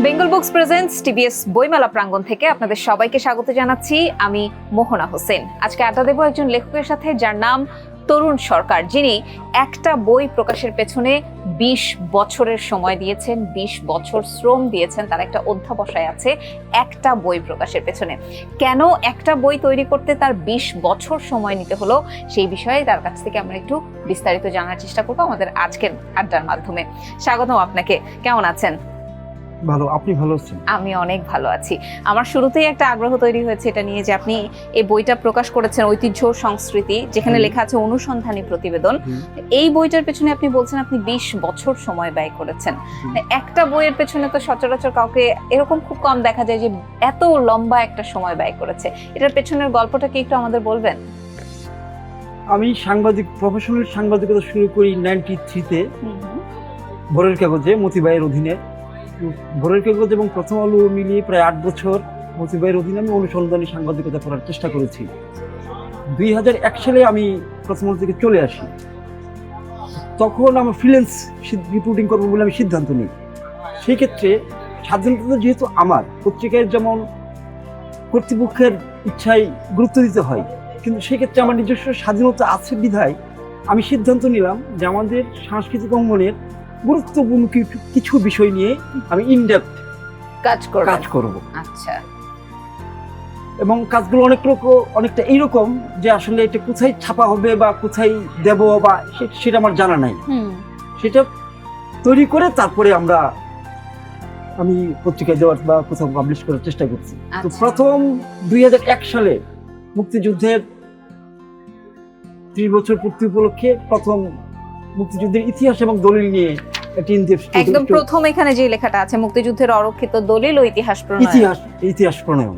Bengal books presents TBS বইমেলা প্রাঙ্গণ থেকে আপনাদের সবাইকে স্বাগত জানাচ্ছি। আমি মোহনা হোসেন। আজকে আড্ডা দেব একজন লেখকের সাথে যার নাম তরুণ সরকার, যিনি একটা বই প্রকাশের পেছনে 20 বছরের সময় দিয়েছেন, 20 বছর শ্রম দিয়েছেন। তার একটা অধ্যাবসায় আছে একটা বই প্রকাশের পেছনে। কেন একটা বই তৈরি করতে তার 20 বছর সময় নিতে হলো, সেই বিষয়ে তার কাছ থেকে আমরা একটু বিস্তারিত জানার চেষ্টা করবো আমাদের আজকের আড্ডার মাধ্যমে। স্বাগতম আপনাকে। কেমন আছেন? ভালো, আপনি ভালো আছেন? আমি অনেক ভালো আছি। আমার শুরুতেই একটা আগ্রহ তৈরি হয়েছে এটা নিয়ে যে আপনি এই বইটা প্রকাশ করেছেন ঐতিহ্য সংস্কৃতি, যেখানে লেখা আছে অনুসন্ধানী প্রতিবেদন। এই বইটার পেছনে আপনি বলছেন আপনি 20 বছর সময় ব্যয় করেছেন। একটা বইয়ের পেছনে তো সচরাচর কাউকে এরকম খুব কম দেখা যায় যে এত লম্বা একটা সময় ব্যয় করেছে। এটার পেছনের গল্পটা কি একটু আমাদের বলবেন? আমি প্রফেশনাল সাংবাদিকতা শুরু করি 93-তে ভোরের কাগজে, মতিবাইয়ের অধীনে। ভোরের কাগজ এবং প্রথম আলো মিলিয়ে প্রায় 8 বছর মতিবাইয়ের অধীনে আমি অনুসন্ধানী সাংবাদিকতা করার চেষ্টা করেছি। 2001 সালে আমি প্রথম আলো থেকে চলে আসি। তখন আমার ফ্রিল্যান্স রিপোর্টিং করবো বলে আমি সিদ্ধান্ত নিই। সেই ক্ষেত্রে স্বাধীনতা যেহেতু আমার, পত্রিকায় যেমন কর্তৃপক্ষের ইচ্ছায় গুরুত্ব দিতে হয়, কিন্তু সেক্ষেত্রে আমার নিজস্ব স্বাধীনতা আছে বিধায় আমি সিদ্ধান্ত নিলাম যে আমাদের সাংস্কৃতিক অঙ্গনের গুরুত্বপূর্ণ কিছু বিষয় নিয়ে আমি ইনডেপথ কাজ করব। আচ্ছা। এবং কাজগুলো অনেকটা এইরকম যে আসলে এটা কোথায় ছাপা হবে বা কোথায় দেব বা সেটা আমার জানা নাই। সেটা তৈরি করে তারপরে আমি পত্রিকায় দেওয়ার বা কোথাও পাবলিশ করার চেষ্টা করছি। তো প্রথম 2001 সালে মুক্তিযুদ্ধের 30 বছর পূর্তি উপলক্ষে প্রথম মুক্তিযুদ্ধের ইতিহাস এবং দলিল নিয়ে একদম প্রথম এখানে যে লেখাটা আছে মুক্তিযুদ্ধের অরক্ষিত দলিল ও ইতিহাস প্রণয়ন।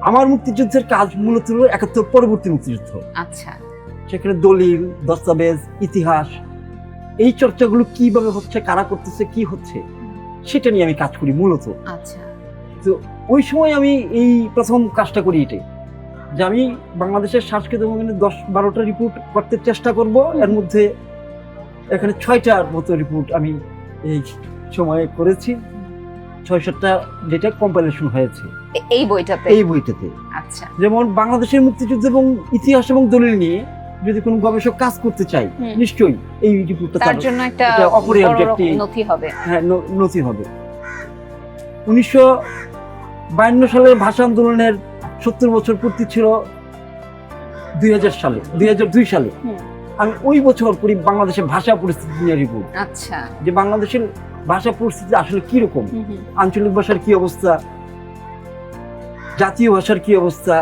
আমার মুক্তিযুদ্ধের কাজ মূলত 71 পরবর্তী মুক্তিযুদ্ধ। আচ্ছা। সেখানে দলিল, দস্তাবেজ, ইতিহাস, এই চর্চাগুলো কিভাবে হচ্ছে, কারা করতেছে, কি হচ্ছে, সেটা নিয়ে আমি কাজ করি মূলত। আচ্ছা। তো ওই সময় আমি এই প্রথম কাজটা করি এটাই, যে আমি বাংলাদেশের সাংস্কৃতিক অঙ্গনে 10-12টা রিপোর্ট করতে চেষ্টা করব। এর মধ্যে এখানে 6টার মতো রিপোর্ট আমি এই সময়ে করেছি। 6-7টা যেটা কম্পাইলেশন হয়েছে এই বইটাতে। আচ্ছা। যেমন বাংলাদেশের মুক্তিযুদ্ধ এবং ইতিহাস এবং দলিল নিয়ে যদি কোনো গবেষক কাজ করতে চাই, নিশ্চয়ই এই রিপোর্টটা তার জন্য একটা নথি হবে। হ্যাঁ, নথি হবে। 1952 সালের ভাষা আন্দোলনের 70 বছর পূর্তি ছিল 2002 সালে। আমি ওই বছর করি বাংলাদেশের ভাষা পরিস্থিতি নিয়ে রিপোর্ট। আচ্ছা। যে বাংলাদেশের ভাষা পরিস্থিতি আসলে কি রকম, আঞ্চলিক ভাষার কি অবস্থা, জাতীয় ভাষার কি অবস্থা,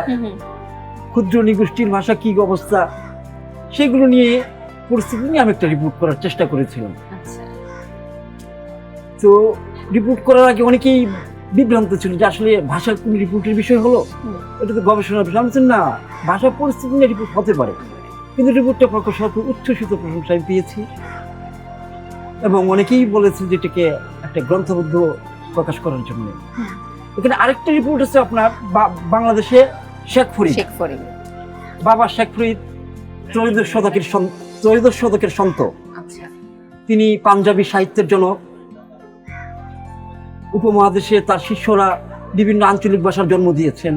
ক্ষুদ্র নিগোষ্ঠীর ভাষা কি অবস্থা, সেগুলো নিয়ে পরিস্থিতি নিয়ে আমি একটা রিপোর্ট করার চেষ্টা করেছিলাম। তো রিপোর্ট করার আগে অনেকেই বিভ্রান্ত ছিল যে আসলে ভাষার কোন রিপোর্টের বিষয় হলো, এটা তো গবেষণার বিষয়। আমি না, ভাষা পরিস্থিতি নিয়ে রিপোর্ট হতে পারে, কিন্তু রিপোর্টটা প্রকাশক উচ্ছ্বসিত প্রশংসা আমি পেয়েছি এবং অনেকেই বলেছে যে এটাকে একটা গ্রন্থবদ্ধ প্রকাশ করার জন্য। এখানে আরেকটা রিপোর্ট আছে আপনার বাংলাদেশে শেখ ফরিদ, বাবা শেখ ফরিদ ত্রয়োদশ শতকের সন্ত। তিনি পাঞ্জাবি সাহিত্যের জনক। উপমহাদেশে তার শিষ্যরা বিভিন্ন আঞ্চলিক ভাষার জন্ম দিয়েছেন।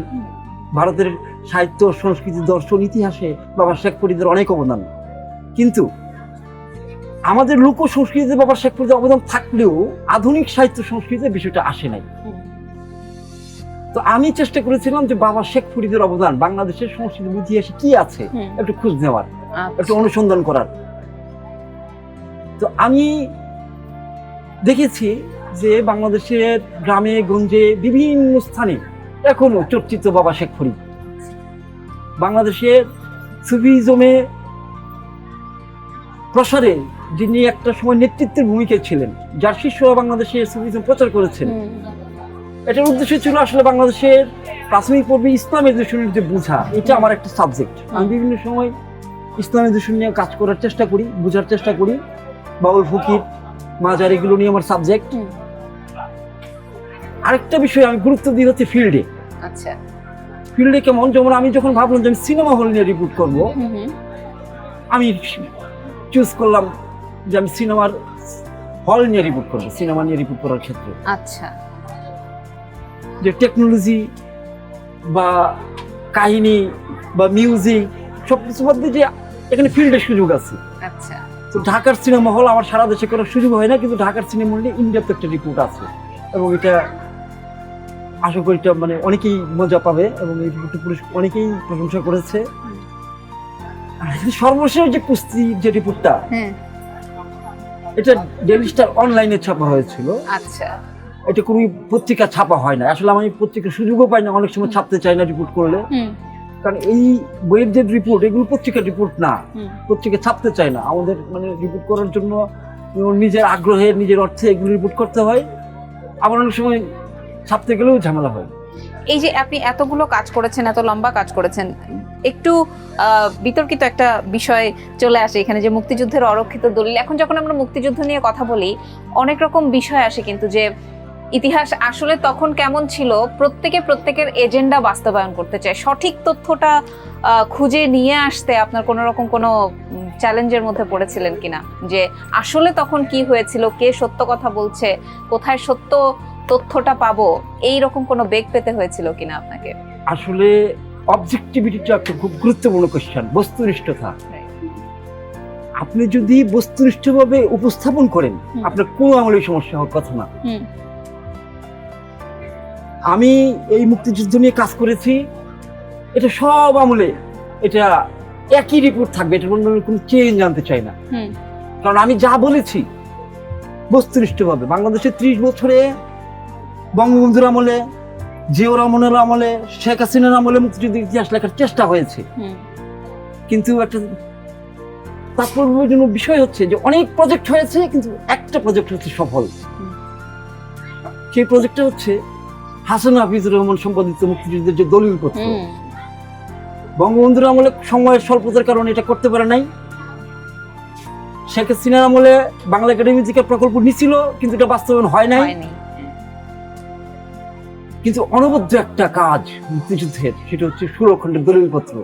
ভারতের সাহিত্য, সংস্কৃতি, দর্শন, ইতিহাসে বাবা শেখ ফরিদের অনেক অবদান। কিন্তু আমাদের লোক সংস্কৃতিতে বাবা শেখ ফরিদের অবদান থাকলেও আধুনিক সাহিত্য সংস্কৃতিতে বিষয়টা আসে নাই। তো আমি চেষ্টা করেছিলাম যে বাবা শেখ ফরিদের অবদান বাংলাদেশের সংস্কৃতি ইতিহাসে কি আছে একটু খোঁজ নেওয়ার, একটু অনুসন্ধান করার। তো আমি দেখেছি যে বাংলাদেশের গ্রামে গঞ্জে বিভিন্ন স্থানে এখনো চর্চিত বাবা শেখ ফরিদ। বাংলাদেশের সুফিজমে প্রসারে যিনি একটা সময় নেতৃত্বের ভূমিকায় ছিলেন, যার শিষ্যরা বাংলাদেশে সুফিজম প্রচার করেছেন। এটার উদ্দেশ্য ছিল আসলে বাংলাদেশের প্রাথমিক পর্বে ইসলামের দর্শনের যে বোঝা, এটা আমার একটা সাবজেক্ট। আমি বিভিন্ন সময় ইসলামের দর্শন নিয়ে কাজ করার চেষ্টা করি, বোঝার চেষ্টা করি। বাউল ফকির, মাজার, এগুলো নিয়ে আমার সাবজেক্ট। আরেকটা বিষয় আমি গুরুত্ব দিই হচ্ছে ফিল্ডে। আচ্ছা। ফিল্ডে কেমন, যেমন আমি যখন ভাবলাম যে আমি সিনেমা হল নিয়ে রিপোর্ট করবো, আমি চুজ করলাম যে আমি সিনেমার হল নিয়ে রিপোর্ট করবো, সিনেমা নিয়ে রিপোর্ট করার ক্ষেত্রে। আচ্ছা। যে টেকনোলজি বা কাহিনী বা মিউজিক সব কিছুর মধ্যে যে এখানে ফিল্ডের সুযোগ আছে। আচ্ছা, তো ঢাকার সিনেমা হল আমার সারা দেশে করার সুযোগ হয় না, কিন্তু ঢাকার সিনেমা হলে ইনডেপথ একটা রিপোর্ট আছে এবং এটা আশা করি এটা মানে অনেকেই মজা পাবে এবং এই রিপোর্টটি অনেকেই প্রশংসা করেছে। আর সর্বশেষ যে কুস্তি যে রিপোর্টটা, হ্যাঁ, এটা ডেইলি স্টার অনলাইনে ছাপা হয়েছিল। আচ্ছা, এটা কোনো পত্রিকা ছাপা হয় না। আসলে আমি পত্রিকার সুযোগও পাই না, অনেক সময় ছাপতে চাই না রিপোর্ট করলে, কারণ এই বইয়ের যে রিপোর্ট এগুলো পত্রিকার রিপোর্ট না, পত্রিকা ছাপতে চায় না। আমাদের মানে রিপোর্ট করার জন্য নিজের আগ্রহে নিজের অর্থে এগুলো রিপোর্ট করতে হয়, আবার অনেক সময় ছাপতে গেলেও ঝামেলা হয়। এই যে আপনি এতগুলো কাজ করেছেন, এত লম্বা কাজ করেছেন, একটু বিতর্কিত একটা বিষয় চলে আসে এখানে, যে মুক্তিযুদ্ধের অরক্ষিত দলিল। এখন যখন আমরা মুক্তিযুদ্ধ নিয়ে কথা বলি, অনেক রকম বিষয় আসে, কিন্তু যে ইতিহাস আসলে তখন কেমন ছিল, প্রত্যেকের এজেন্ডা বাস্তবায়ন করতে চায়। সঠিক তথ্যটা খুঁজে নিয়ে আসতে আপনার কোনো রকম কোনো চ্যালেঞ্জের মধ্যে পড়েছিলেন কিনা, যে আসলে তখন কি হয়েছিল, কে সত্য কথা বলছে, কোথায় সত্য তথ্যটা পাবো, এই রকম কোনো বেগ পেতে হয়েছিল কিনা আপনাকে? আসলে অবজেক্টিভিটিটা একটা খুব গুরুত্বপূর্ণ কোশ্চেন, বস্তুনিষ্ঠতা। আপনি যদি বস্তুনিষ্ঠভাবে উপস্থাপন করেন, আপনার কোনো আমলেই সমস্যা হওয়ার কথা না। আমি এই মুক্তিযুদ্ধ নিয়ে কাজ করেছি, এটা সব আমলে এটা একই রিপোর্ট থাকবে, এটার মধ্যে কোনো চেঞ্জ আনতে চাই না। কারণ আমি যা বলেছি বস্তুনিষ্ঠভাবে, বাংলাদেশের 30 বছরে বঙ্গবন্ধুর আমলে, জিয়াউর রহমানের আমলে, শেখ হাসিনার আমলে মুক্তিযুদ্ধের ইতিহাস লেখার চেষ্টা হয়েছে, কিন্তু একটা তাৎপর্যপূর্ণ বিষয় হচ্ছে যে অনেক প্রজেক্ট হয়েছে, কিন্তু একটা প্রজেক্ট হচ্ছে সফল। সেই প্রজেক্টটা হচ্ছে হাসান হাফিজুর রহমান সম্পাদিত মুক্তিযুদ্ধের যে দলিলপত্র। বঙ্গবন্ধুর আমলে সময়ের স্বল্পতার কারণে এটা করতে পারে নাই। শেখ হাসিনার আমলে বাংলা একাডেমি থেকে প্রকল্প নিছিল, কিন্তু এটা বাস্তবায়ন হয় নাই। কিন্তু অনবদ্য একটা কাজ মুক্তিযুদ্ধের, সেটা হচ্ছে 16 খণ্ডের দলিলপত্র।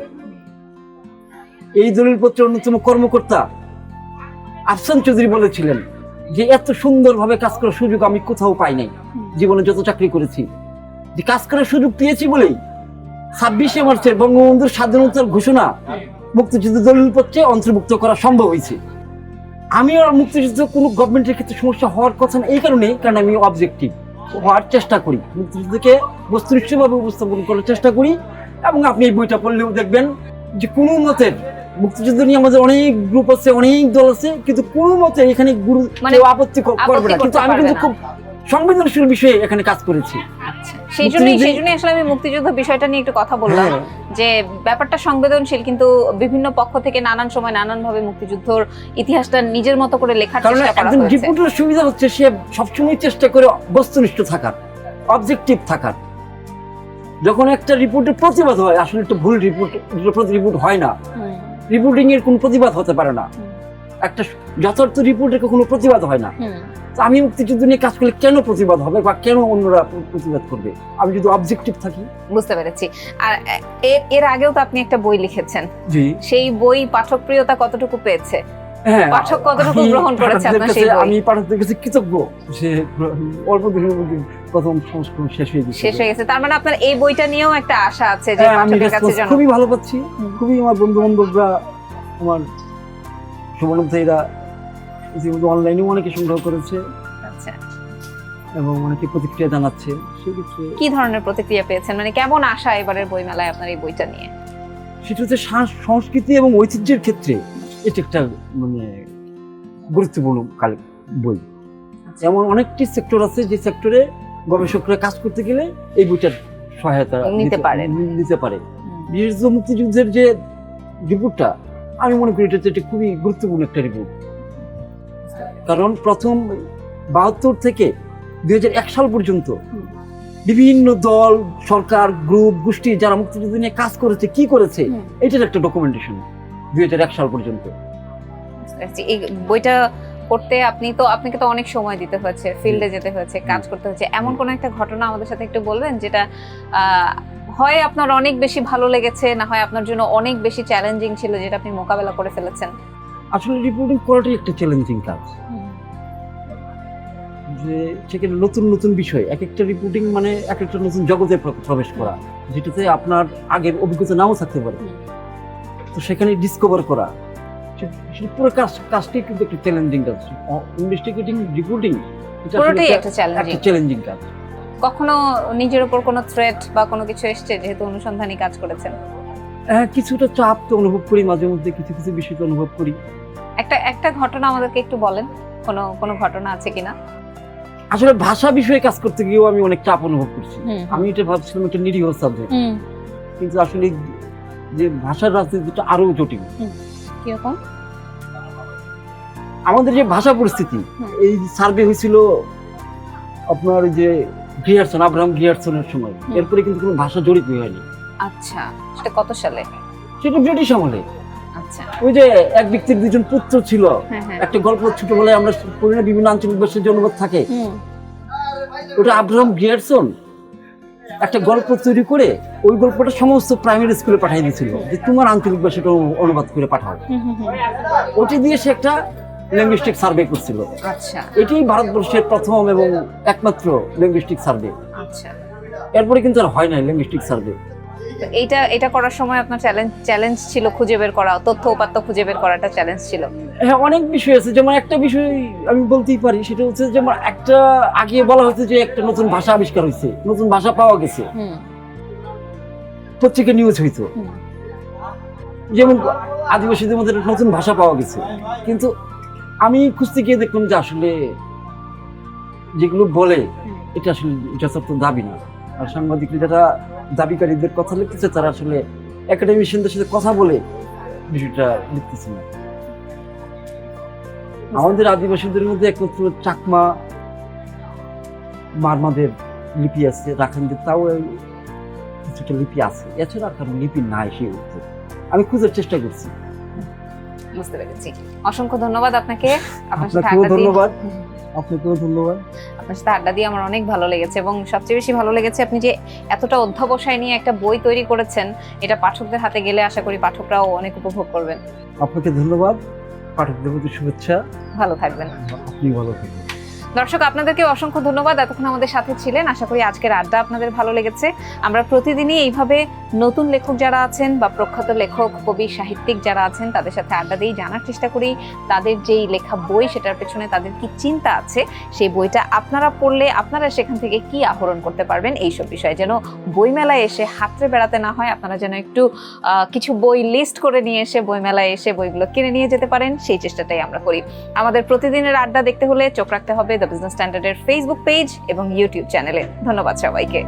এই দলিলপত্রের অন্যতম কর্মকর্তা আফসান চৌধুরী বলেছিলেন যে এত সুন্দরভাবে কাজ করার সুযোগ আমি কোথাও পাই নাই, জীবনে যত চাকরি করেছি। যে কাজ করার সুযোগ পেয়েছি বলেই 26শে মার্চের বঙ্গবন্ধুর স্বাধীনতার ঘোষণা মুক্তিযুদ্ধ দলিলপত্রে অন্তর্ভুক্ত করা সম্ভব হয়েছে। আমি আর মুক্তিযুদ্ধ কোনো গভর্নমেন্টের ক্ষেত্রে সমস্যা হওয়ার কথা না, এই কারণ আমি অবজেক্টিভ হওয়ার চেষ্টা করি, মুক্তিযুদ্ধকে বস্তুনিষ্ঠভাবে উপস্থাপন করার চেষ্টা করি। এবং আপনি এই বইটা পড়লেও দেখবেন যে কোনো মতের মুক্তিযুদ্ধ নিয়ে আমাদের অনেক গ্রুপ আছে, অনেক দল আছে, কিন্তু কোনো মতে এখানে আপত্তি করবে না। কিন্তু আমি কিন্তু খুব সংবেদনশীল বিষয়ে এখানে কাজ করেছি। সেই জন্যই আসলে আমি মুক্তিযুদ্ধ বিষয়টা নিয়ে একটু কথা বললাম, যে ব্যাপারটা সংবেদনশীল, কিন্তু বিভিন্ন পক্ষ থেকে নানান সময় নানান ভাবে মুক্তিযুদ্ধের ইতিহাসটা নিজের মতো করে লেখার চেষ্টা করা হয়েছে। রিপোর্টের সুবিধা হচ্ছে সে সবসময় চেষ্টা করে বস্তুনিষ্ঠ থাকার, অবজেক্টিভ থাকার। যখন একটা রিপোর্টের প্রতিবাদ হয়, আসলে একটা ভুল রিপোর্ট হয় না, রিপোর্টিং এর কোনো প্রতিবাদ হতে পারে না, একটা যথার্থ রিপোর্টের কোনো প্রতিবাদ হয় না। আমি মুক্তিযুদ্ধ নিয়ে কাজ করলে কেন প্রতিবাদ হবে বা কেন অন্যরা প্রতিবাদ করবে, আমি যদি অবজেক্টিভ থাকি। বুঝতে পেরেছি। আর এর আগেও তো আপনি একটা বই লিখেছেন, জি, সেই বই পাঠকপ্রিয়তা কতটুকু পেয়েছে? পাঠক কতটুকু গ্রহণ করেছে আপনার সেই বই? আমি পাঠকদের কাছে কৃতজ্ঞ যে অল্প দিনের মধ্যে প্রথম সংস্করণ শেষ হয়ে গেছে। তার মানে আপনার এই বইটা নিয়েও একটা আশা আছে যে পাঠকের কাছে খুবই ভালো পাচ্ছি। খুবই আমার বন্ধু বান্ধবরা, আমার শুভলব্ধীরা অনলাইনেও অনেকে সংগ্রহ করেছে। আচ্ছা, এবং অনেকে প্রতিক্রিয়া জানাচ্ছে। সেক্ষেত্রে কি ধরনের প্রতিক্রিয়া পেয়েছেন, মানে কেমন আশা এবারের বইমেলায় আপনার এই বইটা নিয়ে? সেটা হচ্ছে সংস্কৃতি এবং ঐতিহ্যের ক্ষেত্রে এটা একটা মানে গুরুত্বপূর্ণ বই। এমন অনেকটি সেক্টর আছে যে সেক্টরে গবেষকরা কাজ করতে গেলে এই বইটার সহায়তা নিতে পারে। বিশেষ মুক্তিযুদ্ধের যে রিপোর্টটা, আমি মনে করি এটা খুবই গুরুত্বপূর্ণ একটা রিপোর্ট। কারণ প্রথম 72 থেকে 2001 সাল পর্যন্ত বিভিন্ন দল, সরকার, গ্রুপ, গোষ্ঠী যারা মুক্তিযুদ্ধ নিয়ে কাজ করেছে, কি করেছে, এটার একটা ডকুমেন্টেশন 2001 সাল পর্যন্ত। এই বইটা পড়তে আপনাকে তো অনেক সময় দিতে হয়েছে, ফিল্ডে যেতে হয়েছে, কাজ করতে হয়েছে। এমন কোন একটা ঘটনা আমাদের সাথে একটু বলবেন, যেটা হয় আপনার অনেক বেশি ভালো লেগেছে, না হয় আপনার জন্য অনেক বেশি চ্যালেঞ্জিং ছিল, যেটা আপনি মোকাবেলা করে ফেলেছেন? আসলে রিপোর্টিং করাটাই একটা চ্যালেঞ্জিং কাজ। যে সেখানে নতুন নতুন বিষয়, এক একটা রিপোর্টিং মানে এক একটা নতুন জগতে প্রবেশ করা, যেটাতে আপনার আগের অভিজ্ঞতা নাও থাকতে পারে। তো সেখানে ডিসকভার করা, পুরো কাজটাই কিন্তু একটা চ্যালেঞ্জিং কাজ। ইনভেস্টিগেটিং রিপোর্টিং পুরোটাই একটা চ্যালেঞ্জিং। চ্যালেঞ্জিং কাজ। কখনো নিজের উপর কোনো থ্রেট বা কোনো কিছু এসছে যেহেতু অনুসন্ধানী কাজ করেছেন? হ্যাঁ, কিছুটা চাপ তো অনুভব করি মাঝে মধ্যে, কিছু কিছু বিষয় তো অনুভব করি। একটা ঘটনা আমাদেরকে একটু বলেন, কোনো ঘটনা আছে কিনা? আসলে ভাষা বিষয়ে কাজ করতে গিয়েও আমি অনেক চাপ অনুভব করছি। আমি এটা ভাবছিলাম একটা নিরীহ সাবজেক্ট, কিন্তু আসলে যে ভাষার রাজনীতিটা আরো জটিল। কিরকম? আমাদের যে ভাষা পরিস্থিতি, এই সার্ভে হয়েছিল আপনার যে গ্রিয়ারসন, আব্রাহাম গ্রিয়ারসনের সময়। এরপরে কিন্তু কোনো ভাষা জড়িত হয়নি। আচ্ছা, সেটা কত সালে? সেটা ব্রিটিশ আমলে। আচ্ছা, ওই যে এক ব্যক্তির দুজন পুত্র ছিল, একটা গল্প ছোটবেলায় আমরা পড়ি না, বিভিন্ন আঞ্চলিক ভাষার যে অনুবাদ থাকে, ওটা আব্রাহাম গ্রিয়ারসন একটা গল্প তৈরি করে ওই গল্পটা সমস্ত প্রাইমারি স্কুলে পাঠিয়ে দিয়েছিল যে তোমার আঞ্চলিক ভাষাটা অনুবাদ করে পাঠাও। ওটি দিয়ে সে একটা লিঙ্গুইস্টিক সার্ভে করছিল। আচ্ছা, এটি ভারতবর্ষের প্রথম এবং একমাত্র লিঙ্গুইস্টিক সার্ভে। আচ্ছা, এরপরে কিন্তু আর হয় না লিঙ্গুইস্টিক সার্ভে। এটা করার সময় আপনার চ্যালেঞ্জ ছিল খুঁজে বের করা, তথ্য উপাত্ত খুঁজে বের করাটা চ্যালেঞ্জ ছিল? হ্যাঁ, অনেক বিষয় আছে। যেমন একটা বিষয় আমি বলতেই পারি, সেটা হচ্ছে যেমন একটা আগে বলা হয়েছে যে একটা নতুন ভাষা আবিষ্কার হয়েছে, নতুন ভাষা পাওয়া গেছে, পত্রিকা নিউজ হইতো, যেমন আদিবাসীদের মধ্যে একটা নতুন ভাষা পাওয়া গেছে। কিন্তু আমি খুঁজতে গিয়ে দেখলাম যে আসলে যেগুলো বলে এটা আসলে যথার্থ দাবি না। আর সাংবাদিকরা যারা দাবিকারীদের কথা লিখতেছে তারা আসলে একাডেমিশিয়ানদের সাথে কথা বলে বিষয়টা লিখতেছে না। আমাদের আদিবাসীদের মধ্যে একমাত্র চাকমা, মারমাদের লিপি আছে, রাখাইনদের তাও কিছুটা লিপি আছে, এছাড়া আর কারণ লিপি নাই সেই অর্থে। আমি খোঁজার চেষ্টা করছি। বুঝতে পেরেছি। অসংখ্য ধন্যবাদ আপনাকে। আপনাকেও ধন্যবাদ। আপনাকেও ধন্যবাদ। আপনার সাথে আড্ডা দিয়ে আমার অনেক ভালো লেগেছে, এবং সবচেয়ে বেশি ভালো লেগেছে আপনি যে এতটা অধ্যবসায় নিয়ে একটা বই তৈরি করেছেন। এটা পাঠকদের হাতে গেলে আশা করি পাঠকরাও অনেক উপভোগ করবেন। আপনাকে ধন্যবাদ, পাঠকদের প্রতি শুভেচ্ছা। ভালো থাকবেন। আপনি ভালো থাকবেন। দর্শক, আপনাদেরকে অসংখ্য ধন্যবাদ এতক্ষণ আমাদের সাথে ছিলেন। আশা করি আজকের আড্ডা আপনাদের ভালো লেগেছে। আমরা প্রতিদিনই এইভাবে নতুন লেখক যারা আছেন বা প্রখ্যাত লেখক, কবি, সাহিত্যিক যারা আছেন তাদের সাথে আড্ডা দিয়ে জানার চেষ্টা করি তাদের যেই লেখা বই সেটার পেছনে তাদের কি চিন্তা আছে, সেই বইটা আপনারা পড়লে আপনারা সেখান থেকে কি আহরণ করতে পারবেন এইসব বিষয়ে, যেন বইমেলায় এসে হাতড়ে বেড়াতে না হয়। আপনারা যেন একটু কিছু বই লিস্ট করে নিয়ে এসে বইমেলায় এসে বইগুলো কিনে নিয়ে যেতে পারেন, সেই চেষ্টাটাই আমরা করি। আমাদের প্রতিদিনের আড্ডা দেখতে হলে চোখ রাখতে হবে দ্য বিজনেস স্ট্যান্ডার্ডের ফেসবুক পেজ এবং ইউটিউব চ্যানেলে। ধন্যবাদ সবাইকে।